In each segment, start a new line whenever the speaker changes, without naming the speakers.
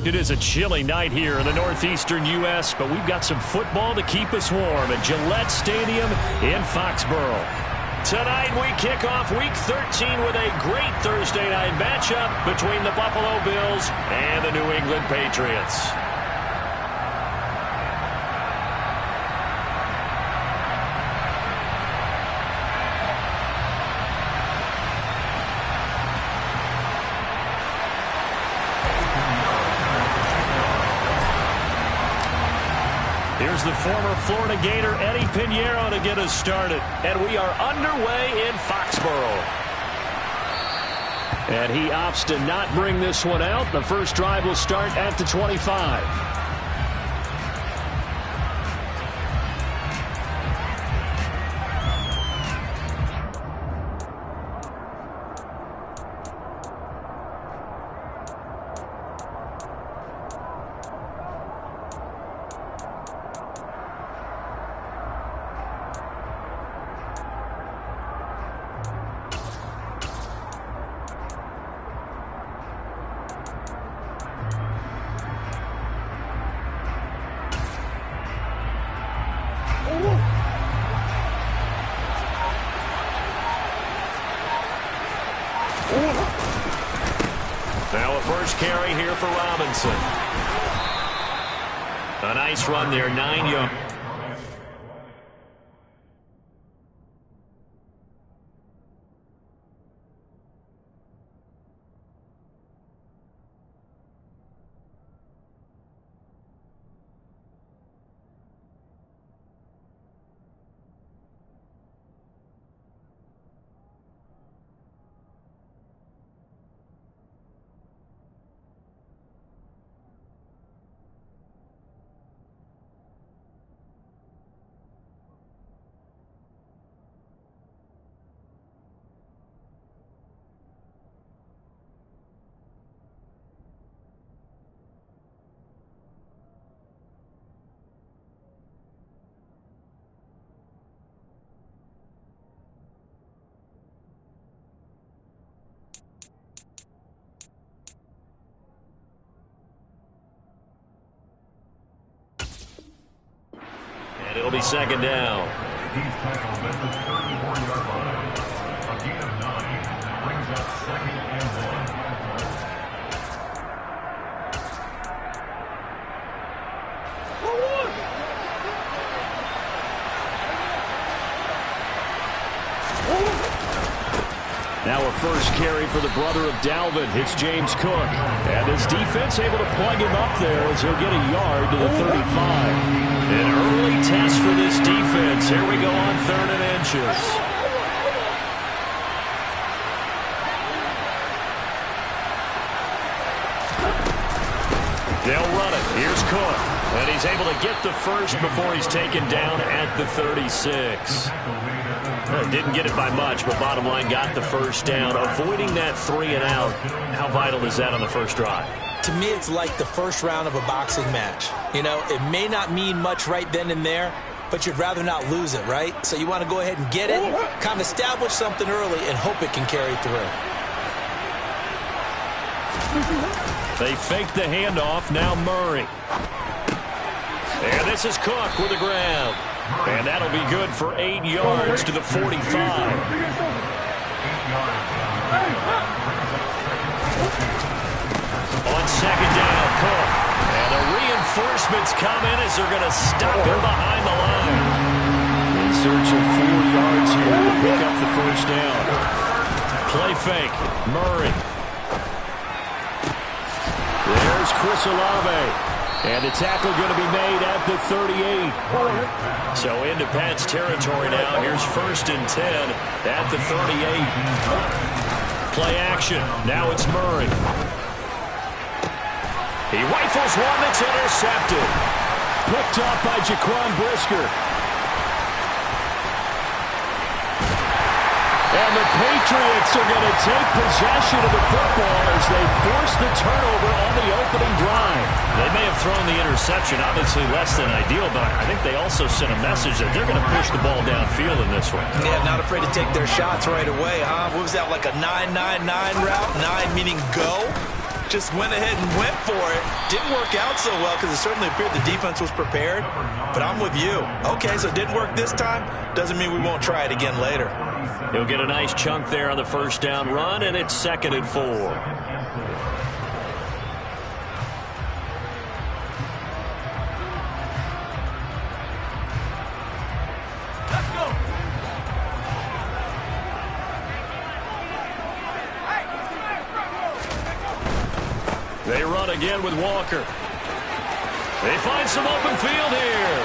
It is a chilly night here in the northeastern U.S., but we've got some football to keep us warm at Gillette Stadium in Foxborough. Tonight we kick off Week 13 with a great Thursday night matchup between the Buffalo Bills and the New England Patriots. Here's the former Florida Gator Eddie Pinheiro to get us started. And we are underway in Foxborough. And he opts to not bring this one out. The first drive will start at the 25. Now a first carry here for Robinson. A nice run there, 9 yards. It'll be second down.
He's tackled at the 34-yard line. A gain of 9 brings up 2nd and 1.
Now a first carry for the brother of Dalvin. It's James Cook. And his defense able to plug him up there as he'll get a yard to the 35. An early test for this defense. Here we go on 3rd and inches. They'll run it. Here's Cook. And he's able to get the first before he's taken down at the 36. Didn't get it by much, but bottom line got the first down. Avoiding that 3 and out. How vital is that on the first drive?
To me, it's like the first round of a boxing match. You know, it may not mean much right then and there, but you'd rather not lose it, right? So you want to go ahead and get it, kind of establish something early, and hope it can carry through.
They fake the handoff. Now Murray. And this is Cook with a grab. And that'll be good for 8 yards to the 45. On second down, Cook. And the reinforcements come in as they're going to stop him behind the line. In search of 4 yards here to pick up the first down. Play fake. Murray. There's Chris Olave. And the tackle going to be made at the 38. So into Pat's territory now. Here's 1st and 10 at the 38. Play action. Now it's Murray. He rifles one that's intercepted. Picked up by Jaquan Brisker. And the Patriots are going to take possession of the football as they force the turnover on the opening drive. They may have thrown the interception, obviously less than ideal, but I think they also sent a message that they're going to push the ball downfield in this one.
Yeah, not afraid to take their shots right away, huh? What was that, like a 9-9-9 route? 9 meaning go? just went ahead and went for it. Didn't work out so well because it certainly appeared the defense was prepared. But I'm with you. Okay, so it didn't work this time. Doesn't mean we won't try it again later.
He'll get a nice chunk there on the first down run, and it's 2nd and 4. They run again with Walker. They find some open field here.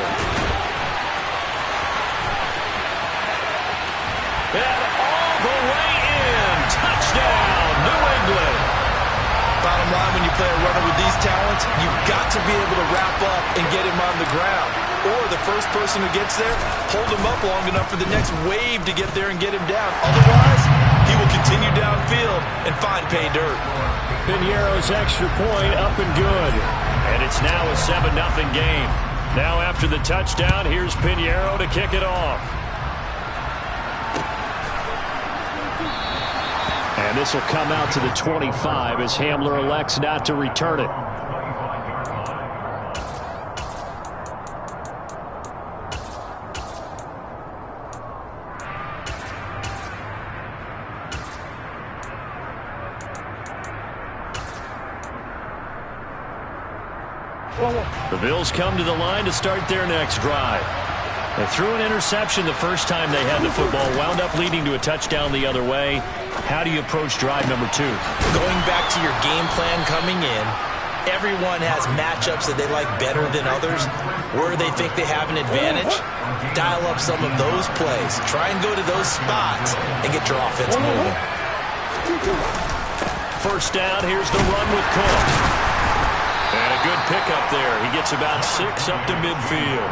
And all the way in. Touchdown, New England.
Bottom line, when you play a runner with these talents, you've got to be able to wrap up and get him on the ground. Or the first person who gets there, hold him up long enough for the next wave to get there and get him down. Otherwise, he will continue downfield and find pay dirt.
Piñeiro's extra point up and good. And it's now a 7-0 game. Now after the touchdown, here's Piñeiro to kick it off. And this will come out to the 25 as Hamler elects not to return it. The Bills come to the line to start their next drive. They threw an interception the first time they had the football, wound up leading to a touchdown the other way. How do you approach drive number 2?
Going back to your game plan coming in, everyone has matchups that they like better than others. Where they think they have an advantage, dial up some of those plays. Try and go to those spots and get your offense moving.
First down, here's the run with Cook. And a good pickup there. He gets about 6 up to midfield.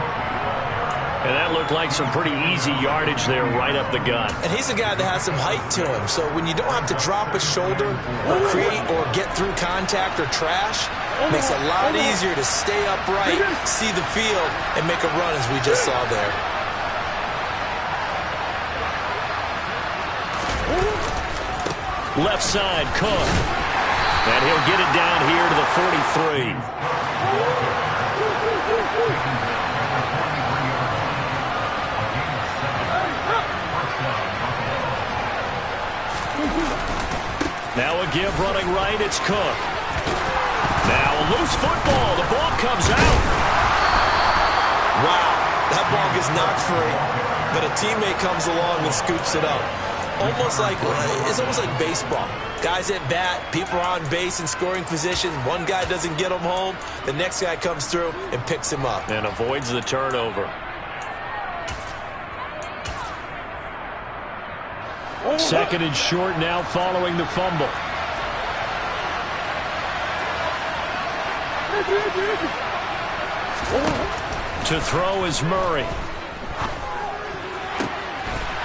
And that looked like some pretty easy yardage there right up the gut.
And he's a guy that has some height to him. So when you don't have to drop a shoulder or create or get through contact or trash, it makes it a lot easier to stay upright, see the field, and make a run as we just saw there.
Left side, Cook. And he'll get it down here to the 43. Now a give running right, it's Cook. Now a loose football, the ball comes out.
Wow, that ball gets knocked free, but a teammate comes along and scoops it up. It's almost like baseball. Guys at bat, people are on base in scoring position. One guy doesn't get him home, the next guy comes through and picks him up.
And avoids the turnover. Second and short now following the fumble. To throw is Murray.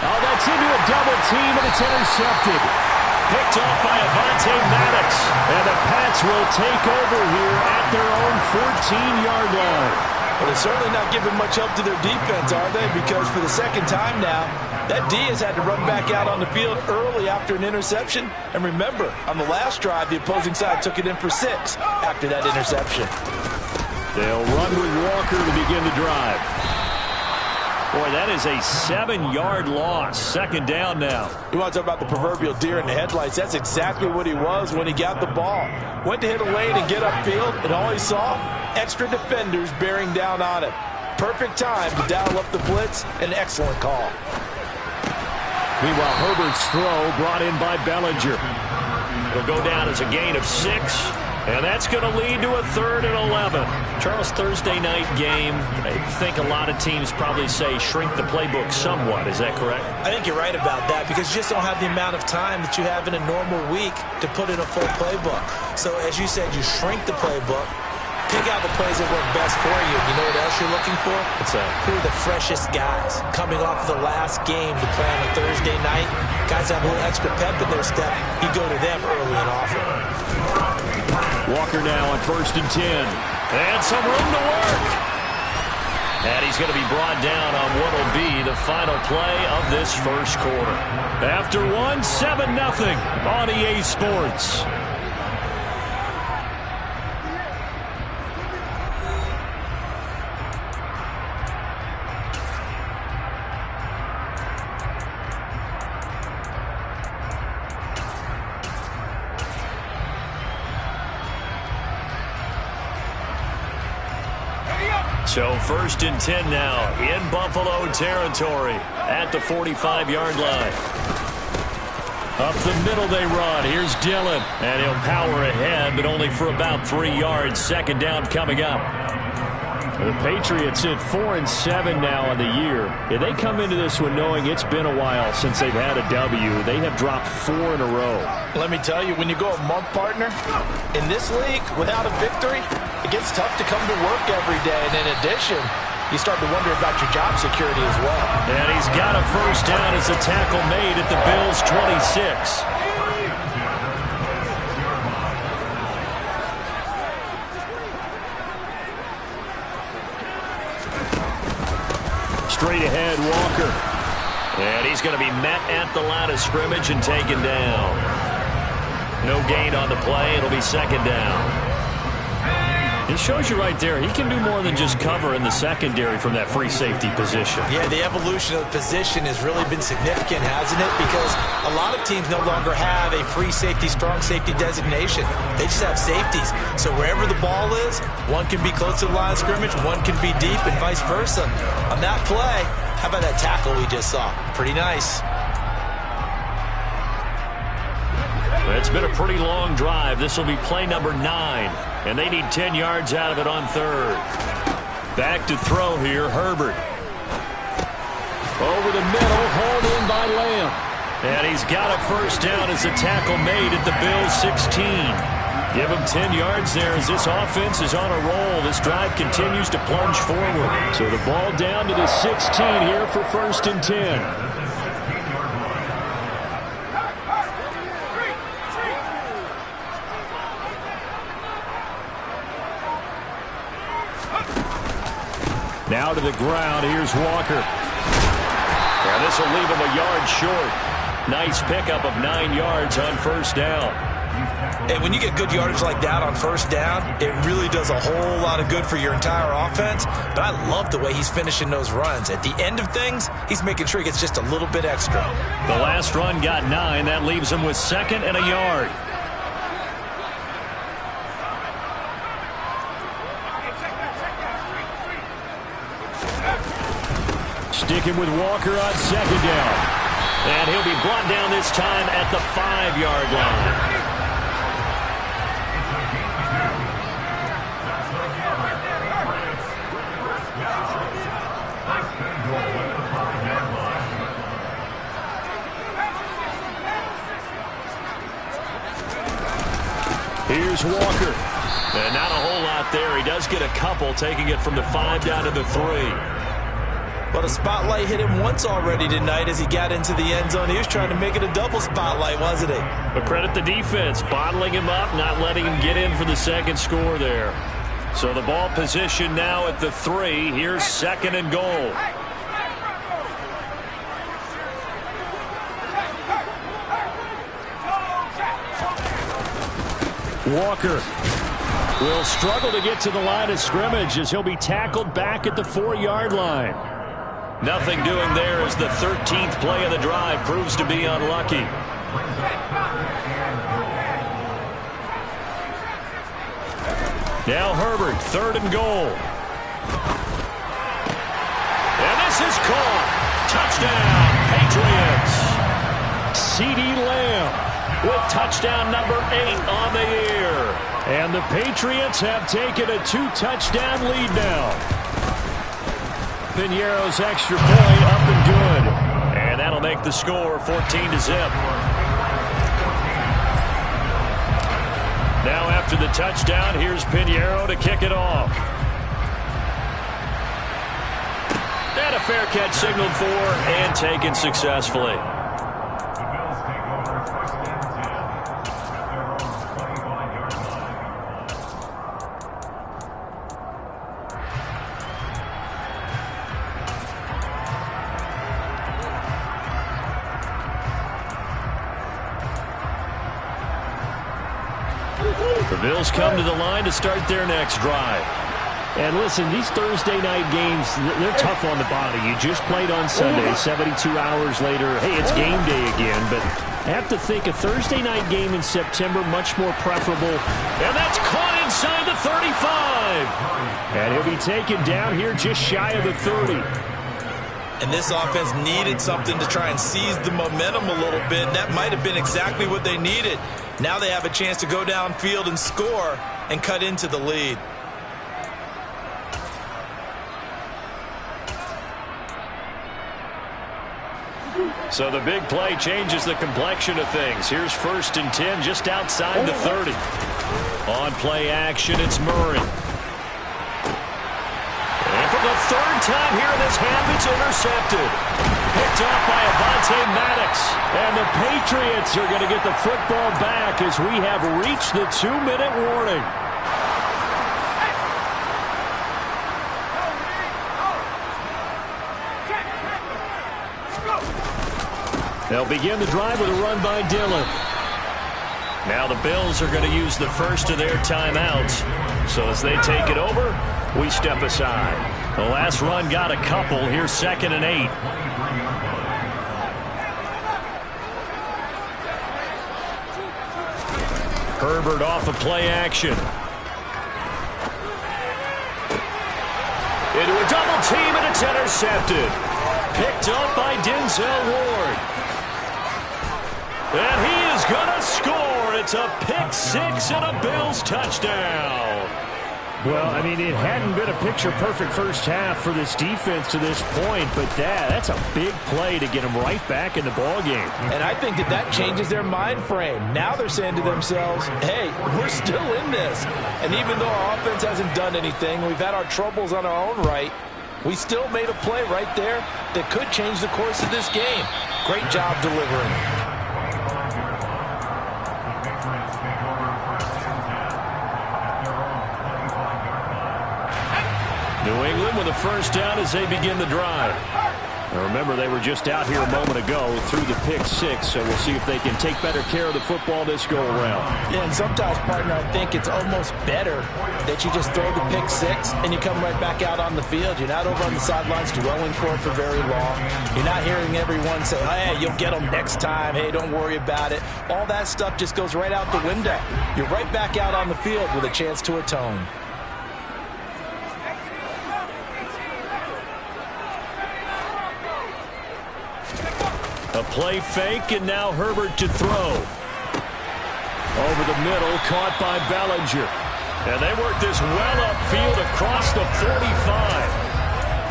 Oh, that's into a double team, and it's intercepted. Picked off by Avonte Maddox. And the Pats will take over here at their own 14-yard line.
Well, they're certainly not giving much help to their defense, are they? Because for the second time now, that D has had to run back out on the field early after an interception. And remember, on the last drive, the opposing side took it in for 6 after that interception.
They'll run with Walker to begin the drive. Boy, that is a 7-yard loss. Second down now.
You want to talk about the proverbial deer in the headlights? That's exactly what he was when he got the ball. Went to hit a lane and get upfield, and all he saw, extra defenders bearing down on it. Perfect time to dial up the blitz. An excellent call.
Meanwhile, Herbert's throw brought in by Bellinger. It'll go down as a gain of 6. And that's going to lead to a 3rd and 11. Charles, Thursday night game, I think a lot of teams probably say shrink the playbook somewhat. Is that correct?
I think you're right about that because you just don't have the amount of time that you have in a normal week to put in a full playbook. So as you said, you shrink the playbook, pick out the plays that work best for you. You know what else you're looking for?
What's that?
Who are the freshest guys coming off of the last game to play on a Thursday night? Guys have a little extra pep in their step. You go to them early and often.
Walker now on 1st and 10. And some room to work. And he's going to be brought down on what will be the final play of this first quarter. After one, 7-0 on EA Sports. So 1st and 10 now in Buffalo territory at the 45-yard line. Up the middle they run. Here's Dillon, and he'll power ahead, but only for about 3 yards. 2nd down coming up. The Patriots at 4-7 now on the year. Yeah, they come into this one knowing it's been a while since they've had a W. They have dropped 4 in a row.
Let me tell you, when you go a month, partner, in this league, without a victory, it gets tough to come to work every day. And in addition, you start to wonder about your job security as well.
And he's got a 1st down as a tackle made at the Bills' 26. Straight ahead, Walker. And he's going to be met at the line of scrimmage and taken down. No gain on the play. It'll be 2nd down. It shows you right there, he can do more than just cover in the secondary from that free safety position.
Yeah, the evolution of the position has really been significant, hasn't it? Because a lot of teams no longer have a free safety, strong safety designation. They just have safeties. So wherever the ball is, one can be close to the line of scrimmage, one can be deep, and vice versa. On that play, how about that tackle we just saw? Pretty nice.
It's been a pretty long drive. This will be play number 9. And they need 10 yards out of it on 3rd. Back to throw here, Herbert. Over the middle, hauled in by Lamb. And he's got a 1st down as a tackle made at the Bills' 16. Give him 10 yards there as this offense is on a roll. This drive continues to plunge forward. So the ball down to the 16 here for 1st and 10. Now to the ground. Here's Walker. Yeah, this will leave him a yard short. Nice pickup of 9 yards on 1st down.
And when you get good yardage like that on 1st down, it really does a whole lot of good for your entire offense. But I love the way he's finishing those runs. At the end of things, he's making sure he gets just a little bit extra.
The last run got 9. That leaves him with 2nd and a yard. Sticking with Walker on 2nd down. And he'll be brought down this time at the 5-yard line. Here's Walker. And not a whole lot there. He does get a couple, taking it from the 5 down to the 3.
But a spotlight hit him once already tonight as he got into the end zone. He was trying to make it a double spotlight, wasn't he?
But credit the defense, bottling him up, not letting him get in for the 2nd score there. So the ball position now at the 3. Here's 2nd and goal. Walker will struggle to get to the line of scrimmage as he'll be tackled back at the 4-yard line. Nothing doing there as the 13th play of the drive proves to be unlucky. Now Herbert, 3rd and goal. And this is caught. Touchdown, Patriots. CeeDee Lamb with touchdown number 8 on the year. And the Patriots have taken a 2-touchdown lead now. Piñeiro's extra point up and good. And that'll make the score 14-0. Now after the touchdown, here's Piñeiro to kick it off. And a fair catch signaled for and taken successfully. The Bills come to the line to start their next drive. And listen, these Thursday night games, they're tough on the body. You just played on Sunday, 72 hours later. Hey, it's game day again, but I have to think a Thursday night game in September much more preferable. And that's caught inside the 35. And he'll be taken down here just shy of the 30.
And this offense needed something to try and seize the momentum a little bit. That might have been exactly what they needed. Now they have a chance to go downfield and score and cut into the lead.
So the big play changes the complexion of things. Here's 1st and 10 just outside the 30. On play action, it's Murray. And for the 3rd time here in this half, it's intercepted. Picked off by Avonte Maddox. And the Patriots are going to get the football back as we have reached the 2-minute warning. They'll begin the drive with a run by Dillon. Now the Bills are going to use the first of their timeouts. So as they take it over, we step aside. The last run got a couple. Here's 2nd and 8. Herbert off of play action. Into a double team, and it's intercepted. Picked up by Denzel Ward. And he is going to score. It's a pick 6 and a Bills touchdown. Well, I mean, it hadn't been a picture-perfect first half for this defense to this point, but that's a big play to get them right back in the ballgame.
And I think that changes their mind frame. Now they're saying to themselves, hey, we're still in this. And even though our offense hasn't done anything, we've had our troubles on our own right, we still made a play right there that could change the course of this game. Great job delivering.
New England with a 1st down as they begin the drive. Now remember, they were just out here a moment ago through the pick 6, so we'll see if they can take better care of the football this go-around.
Yeah, and sometimes, partner, I think it's almost better that you just throw the pick 6 and you come right back out on the field. You're not over on the sidelines dwelling for it for very long. You're not hearing everyone say, hey, you'll get them next time. Hey, don't worry about it. All that stuff just goes right out the window. You're right back out on the field with a chance to atone.
A play fake, and now Herbert to throw. Over the middle, caught by Bellinger. And they work this well upfield across the 45.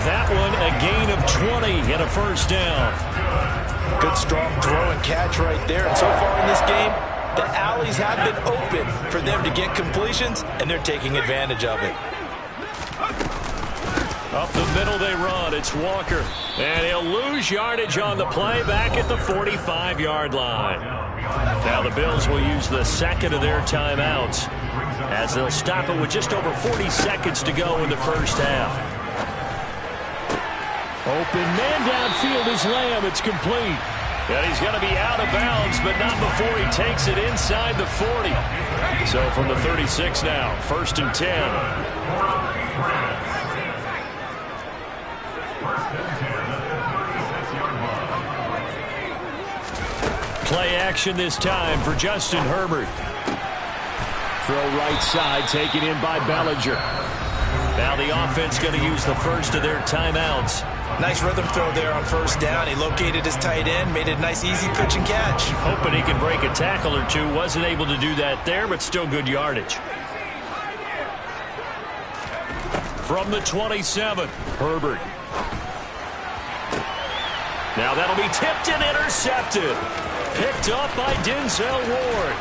That one a gain of 20 and a 1st down.
Good strong throw and catch right there. And so far in this game, the alleys have been open for them to get completions, and they're taking advantage of it.
Up the middle they run. It's Walker. And he'll lose yardage on the play back at the 45-yard line. Now the Bills will use the 2nd of their timeouts as they'll stop it with just over 40 seconds to go in the first half. Open man downfield is Lamb. It's complete. And he's going to be out of bounds, but not before he takes it inside the 40. So from the 36 now, 1st and 10. Play action this time for Justin Herbert. Throw right side, taken in by Bellinger. Now the offense going to use the first of their timeouts.
Nice rhythm throw there on 1st down. He located his tight end, made it a nice easy pitch and catch.
Hoping he can break a tackle or two. Wasn't able to do that there, but still good yardage. From the 27, Herbert. Now that'll be tipped and intercepted. Picked up by Denzel Ward.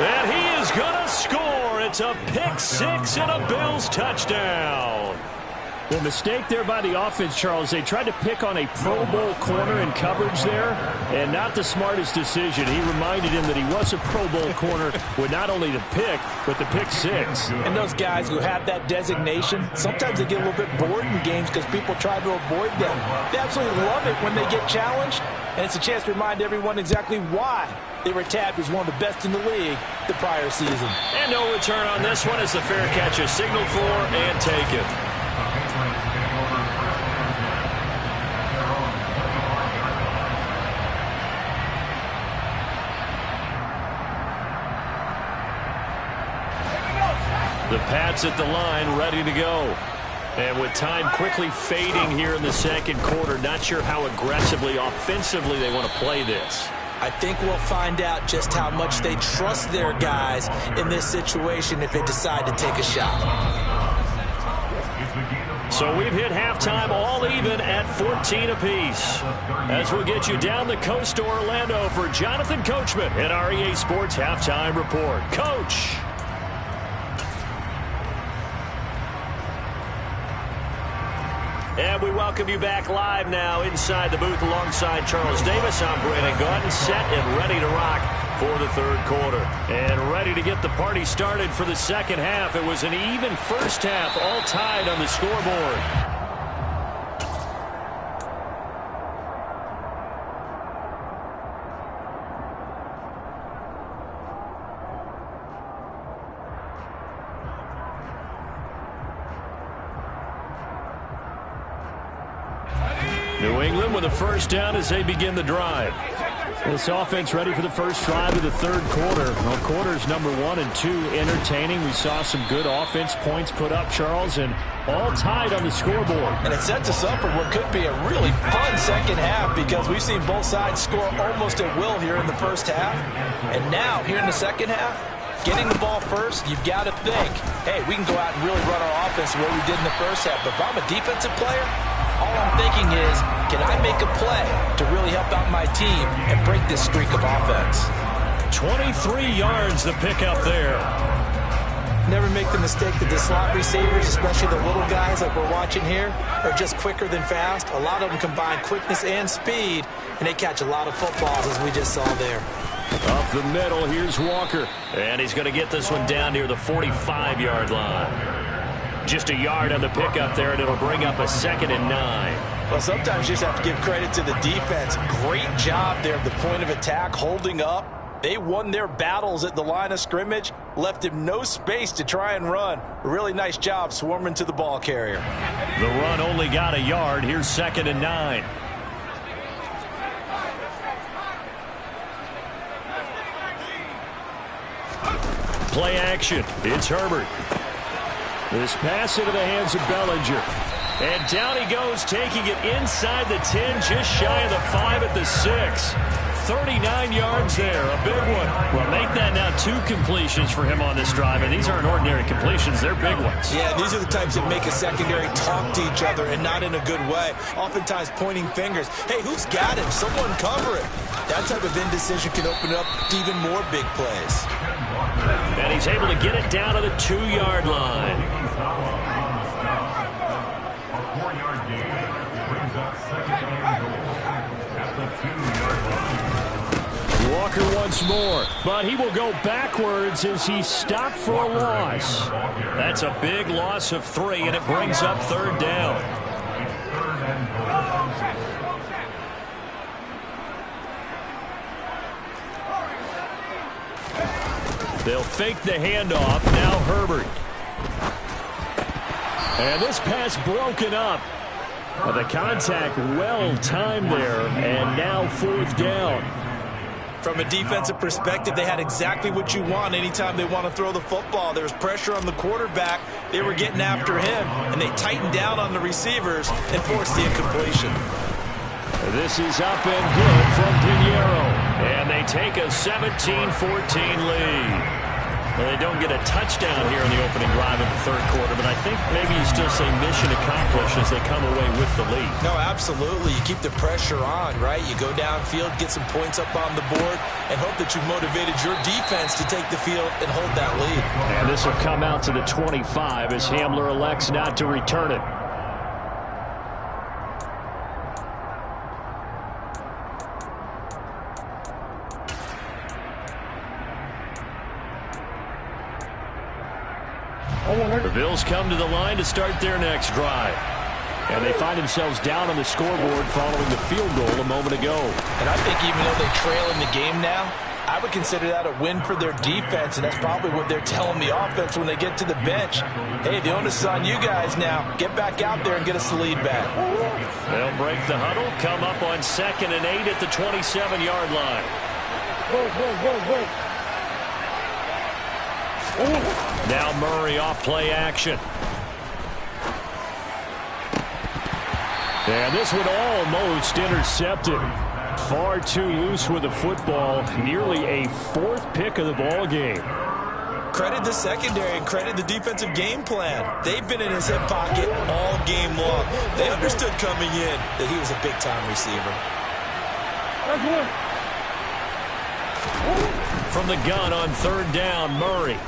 And he is going to score. It's a pick 6 and a Bills touchdown. Well, mistake there by the offense, Charles. They tried to pick on a Pro Bowl corner in coverage there, and not the smartest decision. He reminded him that he was a Pro Bowl corner with not only the pick, but the pick six.
And those guys who have that designation, sometimes they get a little bit bored in games because people try to avoid them. They absolutely love it when they get challenged, and it's a chance to remind everyone exactly why they were tabbed as one of the best in the league the prior season.
And no return on this one as the fair catch is signaled for and taken. The Pats at the line, ready to go. And with time quickly fading here in the second quarter, not sure how aggressively, offensively they want to play this.
I think we'll find out just how much they trust their guys in this situation if they decide to take a shot.
So we've hit halftime all even at 14 apiece. As we'll get you down the coast to Orlando for Jonathan Coachman at our EA Sports Halftime Report. Coach. And we welcome you back live now inside the booth alongside Charles Davis. I'm Brandon Gaudin, set and ready to rock for the third quarter. And ready to get the party started for the second half. It was an even first half, all tied on the scoreboard. New England with a first down as they begin the drive. This offense ready for the first drive of the third quarter. Well, quarters number 1 and 2 entertaining. We saw some good offense points put up, Charles, and all tied on the scoreboard.
And it sets us up for what could be a really fun second half because we've seen both sides score almost at will here in the first half. And now, here in the second half, getting the ball first, you've got to think, hey, we can go out and really run our offense the way we did in the first half. But if I'm a defensive player, all I'm thinking is, can I make a play to really help out my team and break this streak of offense?
23 yards the pickup there.
Never make the mistake that the slot receivers, especially the little guys like we're watching here, are just quicker than fast. A lot of them combine quickness and speed, and they catch a lot of footballs, as we just saw there.
Up the middle, here's Walker. And he's going to get this one down near the 45-yard line. Just a yard on the pickup there, and it'll bring up a 2nd and 9.
Well, sometimes you just have to give credit to the defense. Great job there at the point of attack, holding up. They won their battles at the line of scrimmage, left him no space to try and run. A really nice job swarming to the ball carrier.
The run only got a yard. Here's 2nd and 9. Play action. It's Herbert. This pass into the hands of Bellinger. And down he goes, taking it inside the 10, just shy of the 5 at the 6. 39 yards there, a big one. Well, make that now 2 completions for him on this drive, and these aren't ordinary completions, they're big ones.
Yeah, these are the types that make a secondary talk to each other, and not in a good way. Oftentimes pointing fingers. Hey, who's got him? Someone cover it. That type of indecision can open up to even more big plays.
And he's able to get it down to the 2-yard line.
A 4-yard gain brings up 2nd and goal at the 2-yard line.
Walker once more, but he will go backwards as he stopped for a loss. That's a big loss of 3, and it brings up 3rd down. They'll fake the handoff. Now Herbert. And this pass broken up. The contact well timed there, and now 4th down.
From a defensive perspective, they had exactly what you want anytime they want to throw the football. There was pressure on the quarterback. They were getting after him, and they tightened down on the receivers and forced the incompletion.
This is up and good from Pinheiro. And they take a 17-14 lead. Well, they don't get a touchdown here in the opening drive of the third quarter, but I think maybe you still say mission accomplished as they come away with the lead.
No, absolutely. You keep the pressure on, right? You go downfield, get some points up on the board, and hope that you've motivated your defense to take the field and hold that lead.
And this will come out to the 25 as Hamler elects not to return it. The Bills come to the line to start their next drive. And they find themselves down on the scoreboard following the field goal a moment ago.
And I think even though they trail in the game now, I would consider that a win for their defense, and that's probably what they're telling the offense when they get to the bench. Hey, the onus is on you guys now. Get back out there and get us the lead back.
They'll break the huddle, come up on 2nd and 8 at the 27-yard line. Now Murray off play action. And this one almost intercepted. Far too loose with the football. Nearly a 4th pick of the ball game.
Credit the secondary and credit the defensive game plan. They've been in his hip pocket all game long. They understood coming in that he was a big-time receiver.
From the gun on 3rd down, Murray.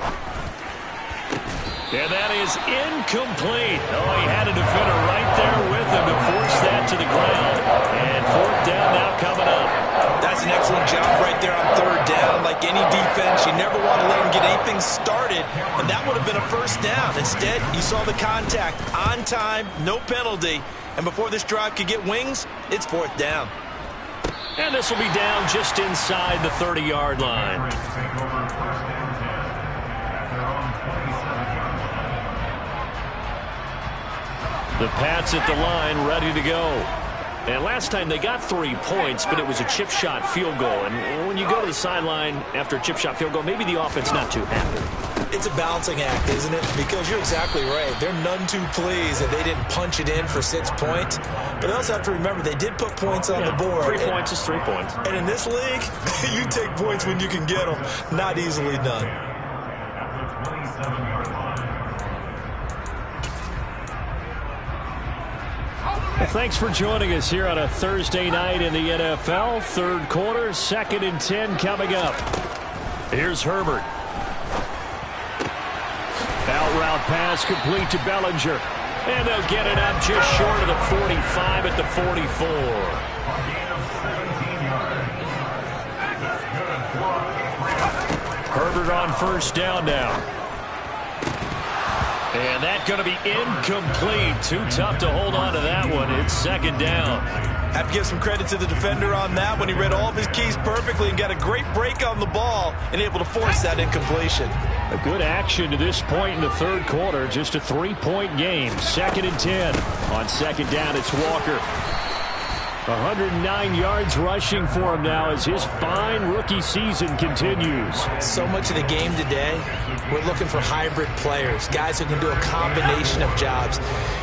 And that is incomplete. Oh, he had a defender right there with him to force that to the ground. And 4th down now coming up.
That's an excellent job right there on 3rd down. Like any defense, you never want to let him get anything started. And that would have been a 1st down. Instead, you saw the contact on time, no penalty. And before this drive could get wings, it's 4th down.
And this will be down just inside the 30-yard line. The Pats at the line, ready to go. And last time they got 3 points, but it was a chip shot field goal. And when you go to the sideline after a chip shot field goal, maybe the offense not too happy.
It's a balancing act, isn't it? Because you're exactly right. They're none too pleased that they didn't punch it in for 6 points. But they also have to remember they did put points on the board.
3 points is 3 points.
And in this league, you take points when you can get them. Not easily done.
Well, thanks for joining us here on a Thursday night in the NFL. 3rd quarter, 2nd and 10 coming up. Here's Herbert. Out route pass complete to Bellinger. And they'll get it up just short of the 45 at the 44. Herbert on 1st down now. And that's going to be incomplete. Too tough to hold on to that one. It's 2nd down.
Have to give some credit to the defender on that when he read all of his keys perfectly and got a great break on the ball and able to force that incompletion.
A good action to this point in the 3rd quarter. Just a 3-point game. 2nd and 10. On 2nd down, it's Walker. 109 yards rushing for him now as his fine rookie season continues.
So much of the game today, we're looking for hybrid players, guys who can do a combination of jobs.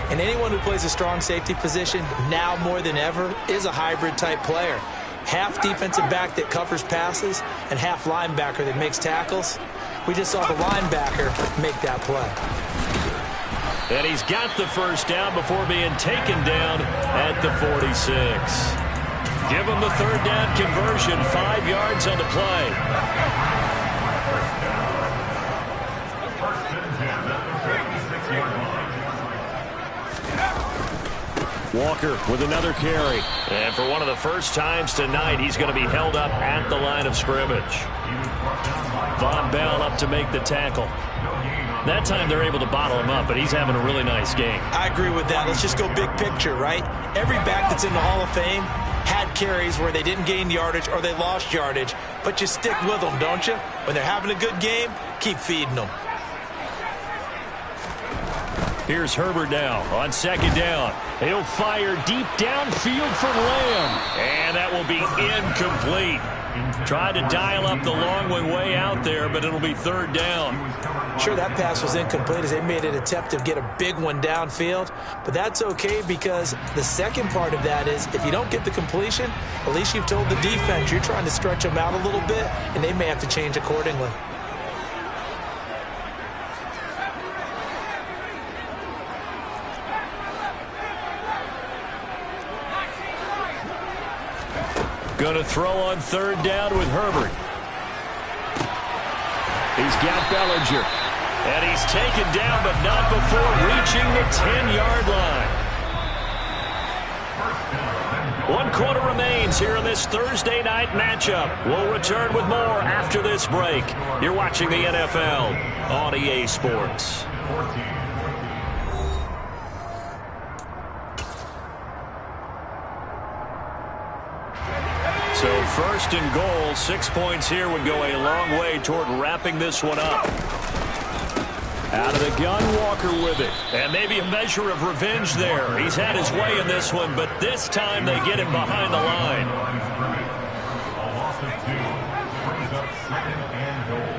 And anyone who plays a strong safety position, now more than ever, is a hybrid type player. Half defensive back that covers passes and half linebacker that makes tackles. We just saw the linebacker make that play.
And he's got the 1st down before being taken down at the 46. Give him the 3rd down conversion, 5 yards on the play. Walker with another carry. And for one of the first times tonight, he's going to be held up at the line of scrimmage. Von Bell up to make the tackle. That time they're able to bottle him up, but he's having a really nice game.
I agree with that. Let's just go big picture, right? Every back that's in the Hall of Fame had carries where they didn't gain yardage or they lost yardage, but you stick with them, don't you? When they're having a good game, keep feeding them.
Here's Herbert now on 2nd down. He'll fire deep downfield for Lamb, and that will be incomplete. Tried to dial up the long way out there, but it'll be 3rd down.
Sure, that pass was incomplete as they made an attempt to get a big one downfield, but that's okay because the second part of that is if you don't get the completion, at least you've told the defense you're trying to stretch them out a little bit, and they may have to change accordingly.
Going to throw on 3rd down with Herbert. He's got Bellinger. And he's taken down, but not before reaching the 10-yard line. 1 quarter remains here in this Thursday night matchup. We'll return with more after this break. You're watching the NFL on EA Sports.
14.
So first and goal, 6 points here would go a long way toward wrapping this one up. Out of the gun, Walker with it. And maybe a measure of revenge there. He's had his way in this one, but this time they get him behind the line.
A loss of 2 brings up second and goal.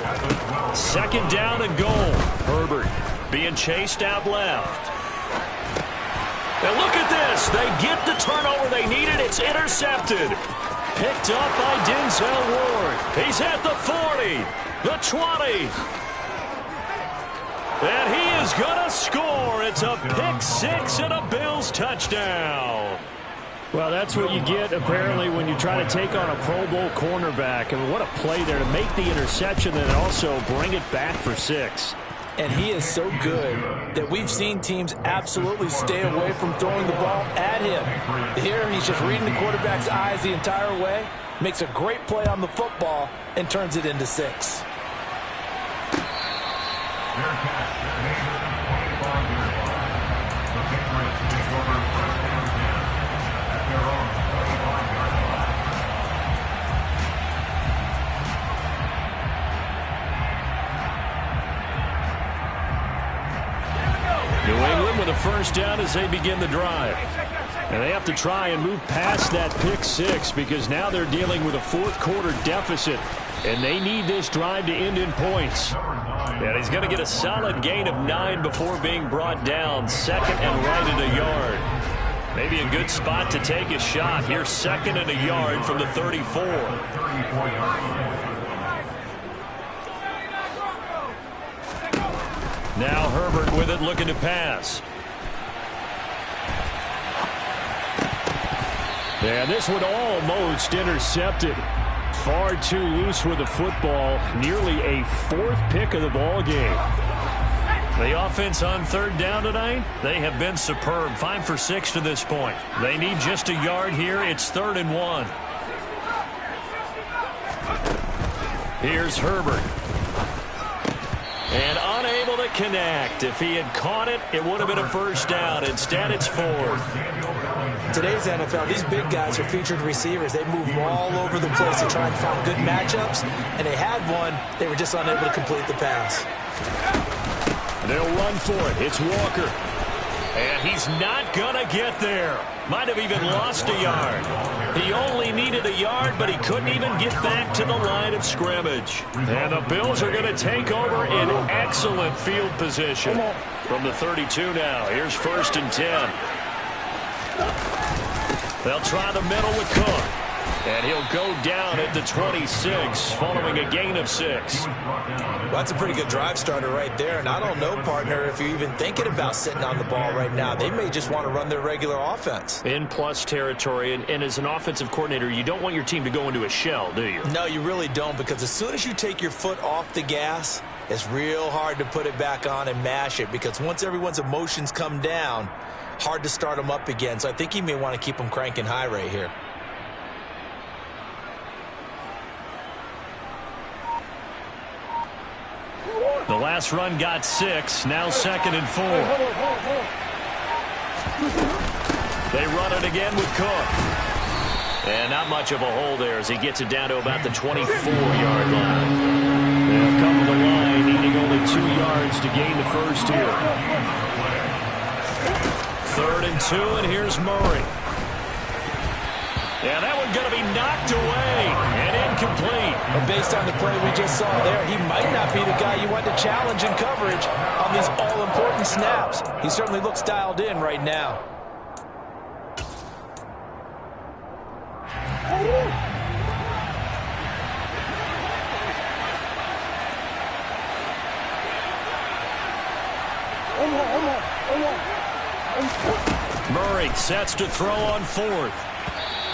At the 12.
Second down and goal. Herbert being chased out left. And look at this. They get the turnover they needed. It's intercepted. Picked up by Denzel Ward. He's at the 40, the 20. And he is going to score. It's a pick six and a Bills touchdown.
Well, that's what you get, apparently, when you try to take on a Pro Bowl cornerback. I mean, what a play there to make the interception and also bring it back for 6.
And he is so good that we've seen teams absolutely stay away from throwing the ball at him. Here, he's just reading the quarterback's eyes the entire way, makes a great play on the football, and turns it into 6.
Their catch made at the 25-yard line. The Patriots take over first and 10 at their own 25-yard line.
New England with a first down as they begin the drive. And they have to try and move past that pick 6 because now they're dealing with a fourth-quarter deficit. And they need this drive to end in points. And he's going to get a solid gain of 9 before being brought down. Second and right at a yard. Maybe a good spot to take a shot. Here's second and a yard from the 34.
34 yards.
Now Herbert with it, looking to pass. And this one almost intercepted. Far too loose with the football. Nearly a 4th pick of the ball game. The offense on third down tonight, they have been superb. 5 for 6 to this point. They need just a yard here. It's 3rd and 1. Here's Herbert. And unable to connect. If he had caught it, it would have been a first down. Instead, it's 4th.
Today's NFL, these big guys are featured receivers. They move all over the place to try and find good matchups, and they had one. They were just unable to complete the pass.
They'll run for it. It's Walker. And he's not going to get there. Might have even lost a yard. He only needed a yard, but he couldn't even get back to the line of scrimmage. And the Bills are going to take over in excellent field position. From the 32 now, here's 1st and 10. They'll try the middle with Cook. And he'll go down at the 26 following a gain of 6.
Well, that's a pretty good drive starter right there. And I don't know, partner, if you're even thinking about sitting on the ball right now. They may just want to run their regular offense.
In plus territory. And as an offensive coordinator, you don't want your team to go into a shell, do you?
No, you really don't, because as soon as you take your foot off the gas, it's real hard to put it back on and mash it, because once everyone's emotions come down, hard to start them up again. So I think you may want to keep them cranking high right here.
The last run got 6. Now 2nd and 4. They run it again with Cook. And not much of a hole there as he gets it down to about the 24-yard line. They'll come to the line, needing only 2 yards to gain the first here. 3rd and 2, and here's Murray. Yeah, that one's going to be knocked away and incomplete.
But based on the play we just saw there, he might not be the guy you want to challenge in coverage on these all-important snaps. He certainly looks dialed in right now.
Murray sets to throw on 4th.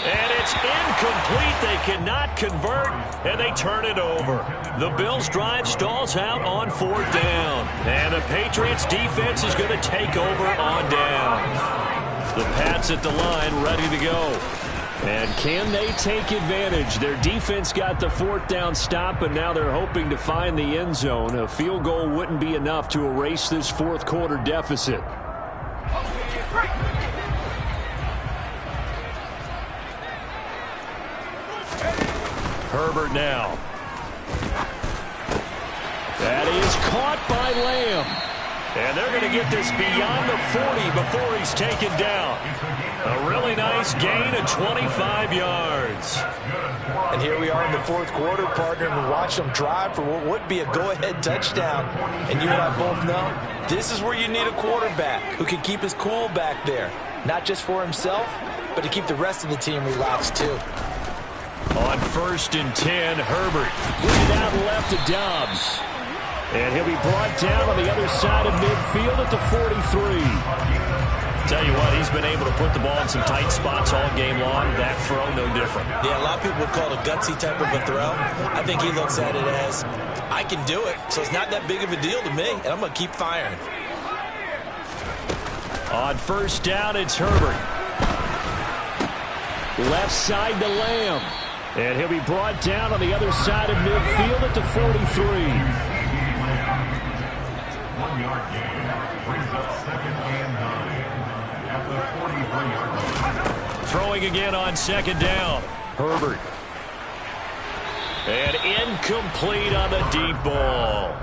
And it's incomplete. They cannot convert, and they turn it over. The Bills' drive stalls out on 4th down. And the Patriots' defense is going to take over on downs. The Pats at the line, ready to go.
And can they take advantage? Their defense got the fourth down stop, and now they're hoping to find the end zone. A field goal wouldn't be enough to erase this fourth quarter deficit. Herbert now. That is caught by Lamb. And they're going to get this beyond the 40 before he's taken down. A really nice gain of 25 yards.
And here we are in the fourth quarter, partner, and watch them drive for what would be a go-ahead touchdown. And you and I both know this is where you need a quarterback who can keep his cool back there. Not just for himself, but to keep the rest of the team relaxed too.
On 1st and 10, Herbert.
Lead out left to Dobbs. And he'll be brought down on the other side of midfield at the 43.
Tell you what, he's been able to put the ball in some tight spots all game long. That throw, no different.
Yeah, a lot of people would call it a gutsy type of a throw. I think he looks at it as, I can do it, so it's not that big of a deal to me, and I'm going to keep firing.
On 1st down, it's Herbert.
Left side to Lamb. And he'll be brought down on the other side of midfield at the 43.
1 yard gain brings up 2nd and 9 at the 43-yard line.
Throwing again on 2nd down.
Herbert.
And incomplete on the deep ball.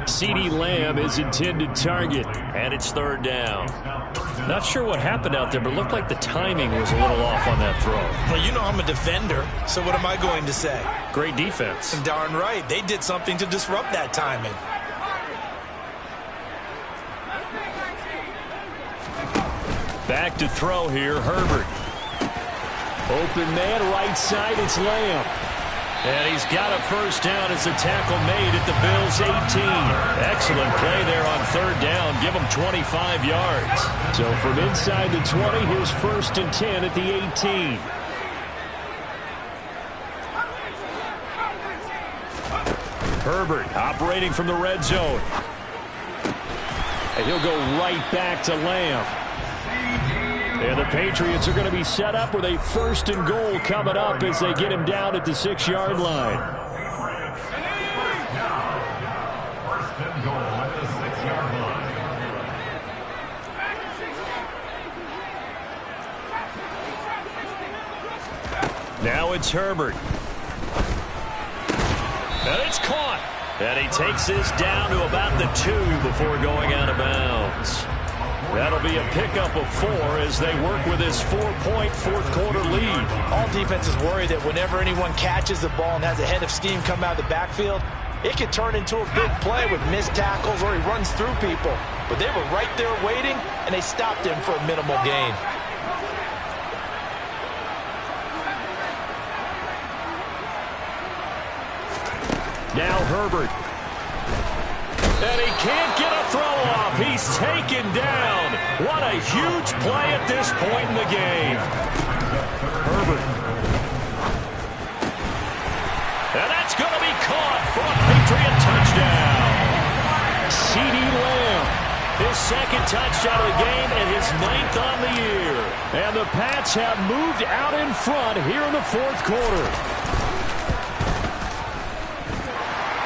CeeDee Lamb is intended target, and it's 3rd down. Not sure what happened out there, but it looked like the timing was a little off on that throw.
Well, you know I'm a defender, so what am I going to say?
Great defense.
Darn right. They did something to disrupt that timing.
Back to throw here, Herbert.
Open man, right side, it's Lamb.
And he's got a 1st down as the tackle made at the Bills' 18. Excellent play there on 3rd down. Give him 25 yards.
So from inside the 20, here's 1st and 10 at the 18.
Herbert operating from the red zone.
And he'll go right back to Lamb. And the Patriots are going to be set up with a 1st and goal coming up as they get him down at the 6-yard line.
1st and goal at the 6-yard line.
Now it's Herbert. And it's caught. And he takes this down to about the 2 before going out of bounds. That'll be a pickup of 4 as they work with this 4-point fourth-quarter lead.
All defenses worry that whenever anyone catches the ball and has a head of steam come out of the backfield, it could turn into a big play with missed tackles or he runs through people. But they were right there waiting, and they stopped him for a minimal gain.
Now Herbert. And he can't get a throw off. He's taken down. What a huge play at this point in the game. Herbert. And that's going to be caught for a Patriot touchdown. CeeDee Lamb. His 2nd touchdown of the game and his 9th on the year. And the Pats have moved out in front here in the 4th quarter.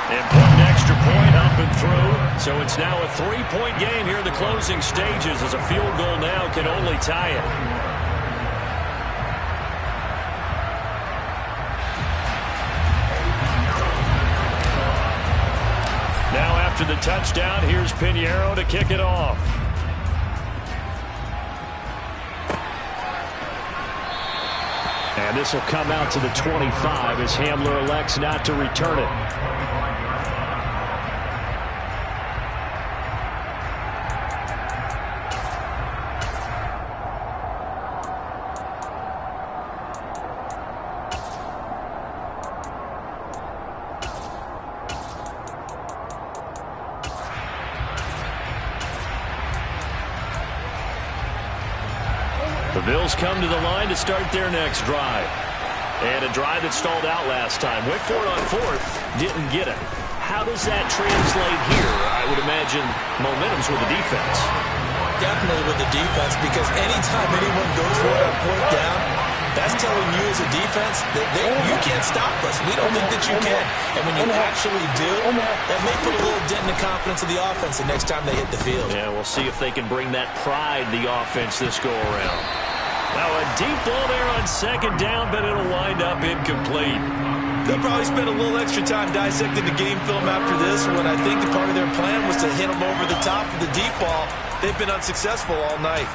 And put an extra point up and through. So it's now a 3-point game here in the closing stages as a field goal now can only tie it. Now after the touchdown, here's Pinheiro to kick it off.
And this will come out to the 25 as Hamler elects not to return it.
The Bills come to the line to start their next drive. And a drive that stalled out last time. Went for it on 4th, didn't get it. How does that translate here? I would imagine momentum's with the defense.
Definitely with the defense, because anytime anyone goes for it on 4th down, That's telling you as a defense that you can't stop us. We don't think that you can. And when you actually do, that may put a little dent in the confidence of the offense the next time they hit the field.
Yeah, we'll see if they can bring that pride to the offense this go-around. Now a deep ball there on second down, but it'll wind up incomplete.
They'll probably spend a little extra time dissecting the game film after this when I think the part of their plan was to hit them over the top of the deep ball. They've been unsuccessful all night.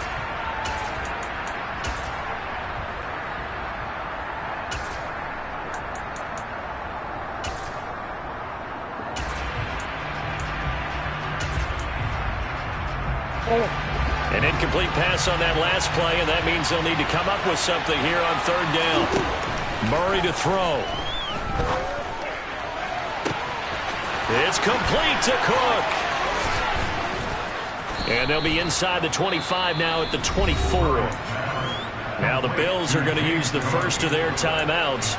An incomplete pass on that last play, and that means they'll need to come up with something here on third down. Murray to throw. It's complete to Cook. And they'll be inside the 25 now at the 24. Now the Bills are going to use the first of their timeouts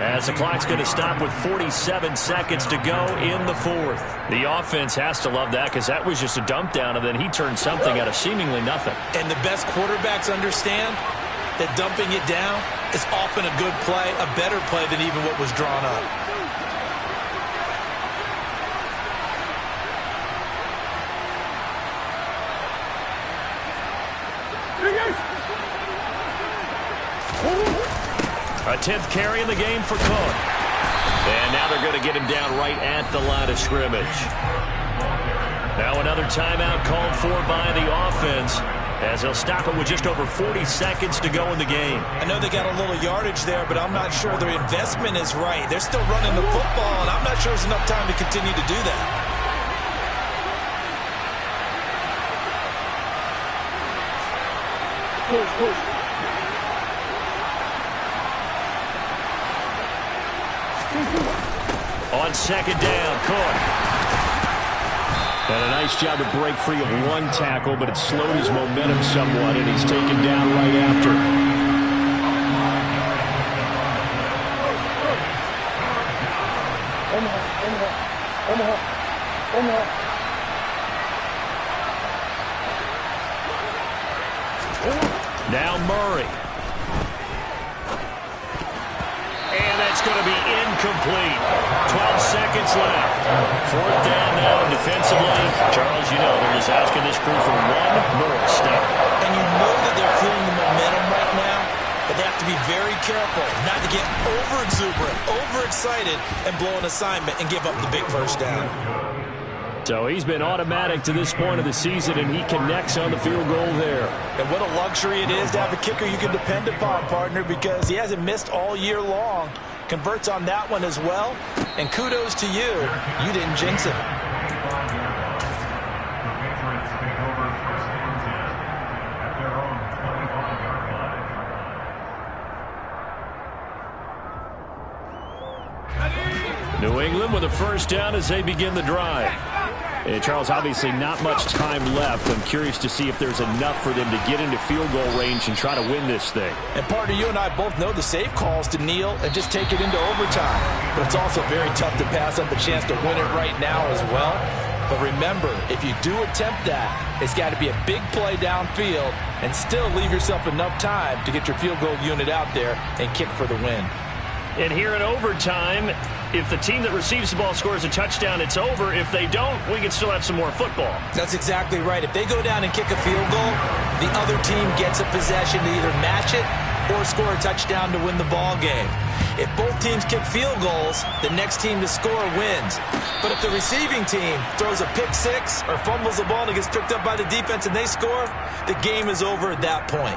as the clock's going to stop with 47 seconds to go in the fourth. The offense has to love that because that was just a dump down, and then he turned something out of seemingly nothing.
And the best quarterbacks understand that dumping it down is often a good play, a better play than even what was drawn up.
A 10th carry in the game for Cook. And now they're going to get him down right at the line of scrimmage. Now another timeout called for by the offense as they'll stop it with just over 40 seconds to go in the game.
I know they got a little yardage there, but I'm not sure their investment is right. They're still running the football, and I'm not sure there's enough time to continue to do that.
On second down, Cook. And a nice job to break free of one tackle, but it slowed his momentum somewhat, and he's taken down right after. Now Murray. And that's going to be incomplete. 12 seconds left. Fourth down now defensively. Charles, you know, they're just asking this crew for one more step.
And you know that they're feeling the momentum right now, but they have to be very careful not to get over-exuberant, over-excited, and blow an assignment and give up the big first down.
So he's been automatic to this point of the season, and he connects on the field goal there.
And what a luxury it is to have a kicker you can depend upon, partner, because he hasn't missed all year long. Converts on that one as well. And kudos to you. You didn't jinx it.
The Patriots take over first and 10 at their own 25-yard line.
New England with a first down as they begin the drive. And Charles, obviously not much time left. I'm curious to see if there's enough for them to get into field goal range and try to win this thing.
And partner, you and I both know the safe calls to kneel and just take it into overtime. But it's also very tough to pass up the chance to win it right now as well. But remember, if you do attempt that, it's got to be a big play downfield and still leave yourself enough time to get your field goal unit out there and kick for the win.
And here in overtime, if the team that receives the ball scores a touchdown, it's over. If they don't, we can still have some more football.
That's exactly right. If they go down and kick a field goal, the other team gets a possession to either match it or score a touchdown to win the ball game. If both teams kick field goals, the next team to score wins. But if the receiving team throws a pick six or fumbles the ball and it gets picked up by the defense and they score, the game is over at that point.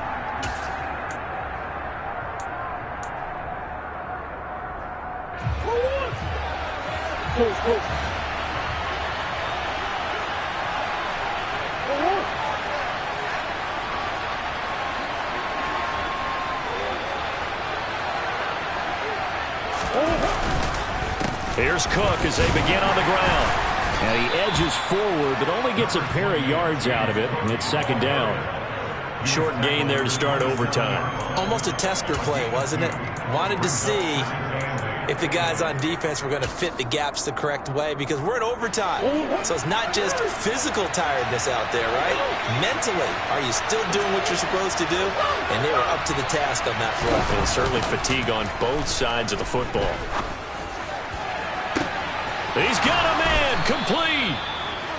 Here's Cook as they begin on the ground. And he edges forward, but only gets a pair of yards out of it. And it's second down. Short gain there to start overtime.
Almost a tester play, wasn't it? Wanted to see if the guys on defense were going to fit the gaps the correct way, because we're in overtime. So it's not just physical tiredness out there, right? Mentally, are you still doing what you're supposed to do? And they were up to the task on that front.
And certainly fatigue on both sides of the football. He's got a man, complete.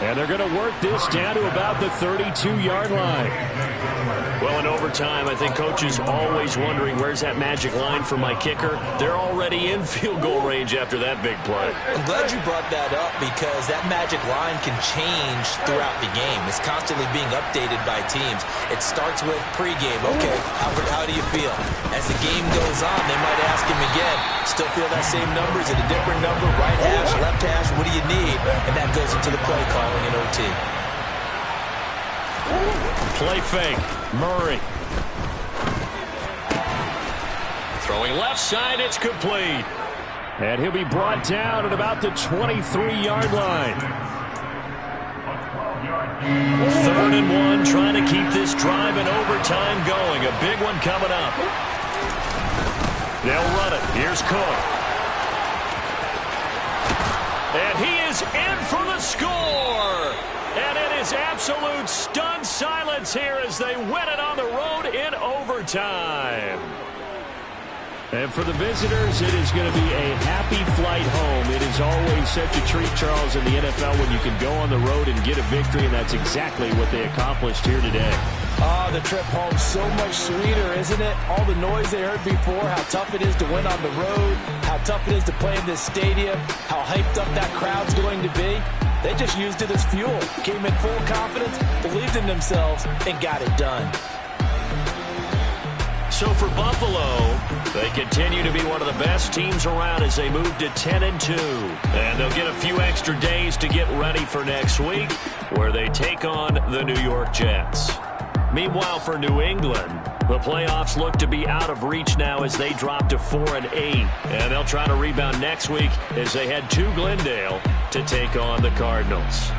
And they're going to work this down to about the 32-yard line. Well, in overtime, I think coaches always wondering, where's that magic line for my kicker? They're already in field goal range after that big play.
I'm glad you brought that up, because that magic line can change throughout the game. It's constantly being updated by teams. It starts with pregame. Okay, how do you feel? As the game goes on, they might ask him again, still feel that same number? Is it a different number? Right hash, left hash, what do you need? And that goes into the play calling in OT.
Play fake. Murray. Throwing left side, it's complete. And he'll be brought down at about the 23-yard line. 3rd and 1, trying to keep this drive in overtime going. A big one coming up. They'll run it. Here's Cook. And he is in for the score. And it is absolute stunned silence here as they win it on the road in overtime. And for the visitors, it is going to be a happy flight home. It is always such a treat, Charles, in the NFL when you can go on the road and get a victory, and that's exactly what they accomplished here today.
Oh, the trip home so much sweeter, isn't it? All the noise they heard before, how tough it is to win on the road, how tough it is to play in this stadium, how hyped up that crowd's going to be. They just used it as fuel, came in full confidence, believed in themselves, and got it done.
So for Buffalo, they continue to be one of the best teams around as they move to 10-2. And they'll get a few extra days to get ready for next week, where they take on the New York Jets. Meanwhile, for New England, the playoffs look to be out of reach now as they drop to 4-8. And they'll try to rebound next week as they head to Glendale to take on the Cardinals.